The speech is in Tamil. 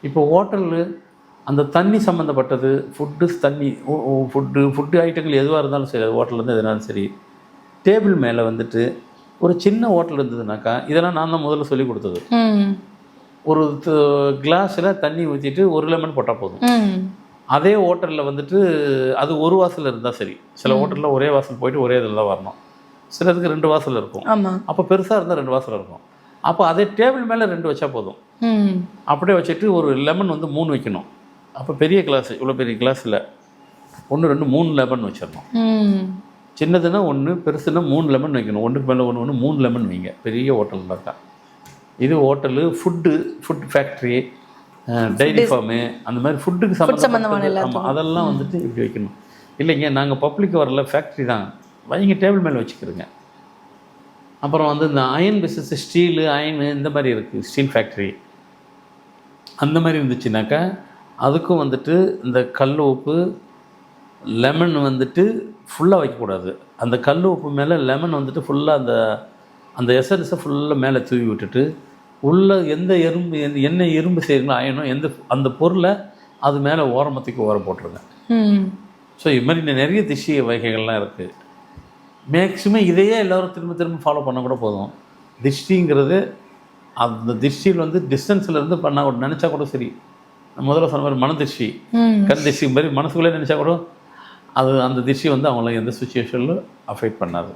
இப்போ ஹோட்டலு அந்த தண்ணி சம்மந்தப்பட்டது தண்ணி ஃபுட்டு ஐட்டங்கள் எதுவாக இருந்தாலும் சரி, அது ஹோட்டல்லேருந்து எதுனாலும் சரி, டேபிள் மேலே வந்துட்டு ஒரு சின்ன ஹோட்டல் இருந்ததுனாக்கா, இதெல்லாம் நான் தான் முதல்ல சொல்லி கொடுத்தது. ஒரு கிளாஸில் தண்ணி ஊற்றிட்டு ஒரு லெமன் போட்டால் போதும். அதே ஹோட்டலில் வந்துட்டு அது ஒரு வாசல் இருந்தால் சரி. சில ஹோட்டலில் ஒரே வாசல் போயிட்டு ஒரே இதில் தான் வரணும். சிலதுக்கு 2 வாசல் இருக்கும். அப்போ பெருசாக இருந்தால் 2 வாசல் இருக்கும். அப்போ அதே டேபிள் மேலே 2 வச்சா போதும். அப்படியே வச்சுட்டு ஒரு லெமன் வந்து 3 வைக்கணும். அப்போ பெரிய கிளாஸ், இவ்வளோ பெரிய கிளாஸில் 1 2 3 லெமன் வச்சிடணும். சின்னதுன்னா 1, பெருசுன்னா 3 லெமன் வைக்கணும். 1க்கு மேலே 1 3 லெமன் வைங்க பெரிய ஹோட்டலில் இருக்கா. இது hotel, food factory, dairy farm, அந்த மாதிரி ஃபுட்டுக்கு சம்மந்தமான ஆமாம், அதெல்லாம் வந்துட்டு இப்படி வைக்கணும். இல்லைங்க நாங்கள் பப்ளிக் வரல, ஃபேக்ட்ரி தான் வைங்க, டேபிள் மேலே வச்சுக்கிறோங்க. அப்புறம் வந்து இந்த அயன் பிஸ்னஸ், ஸ்டீலு, அயனு இந்த மாதிரி இருக்குது, ஸ்டீல் ஃபேக்ட்ரி அந்த மாதிரி இருந்துச்சுனாக்கா அதுக்கும் வந்துட்டு இந்த கல் உப்பு லெமன் வந்துட்டு ஃபுல்லாக வைக்கக்கூடாது. அந்த கல் உப்பு மேலே லெமன் வந்துட்டு ஃபுல்லாக அந்த எசன்ஸை ஃபுல்லாக மேலே தூவி விட்டுட்டு உள்ள எந்த என்ன எறும்பு செய்யுங்களோ அயனோ அந்த பொருளை அது மேலே ஓரமத்துக்கு ஓரம் போட்டுருங்க. ஸோ இது மாதிரி நிறைய திஷ்ய வகைகள்லாம் இருக்குது. மேக்ஸிமம் இதையே எல்லோரும் திரும்ப ஃபாலோ பண்ண கூட போதும். திஷ்டிங்கிறது அந்த திஷ்டியில் வந்து டிஸ்டன்ஸ்லேருந்து பண்ணால் கூட நினச்சா கூட சரி. முதல்ல சொன்ன மாதிரி மனதிஷ்டி, கண் திஷ்டி மாதிரி மனசுக்குள்ளே நினச்சா கூட அது அந்த திஷ்டி வந்து அவங்கள எந்த சுச்சுவேஷனில் அஃபெக்ட் பண்ணாது.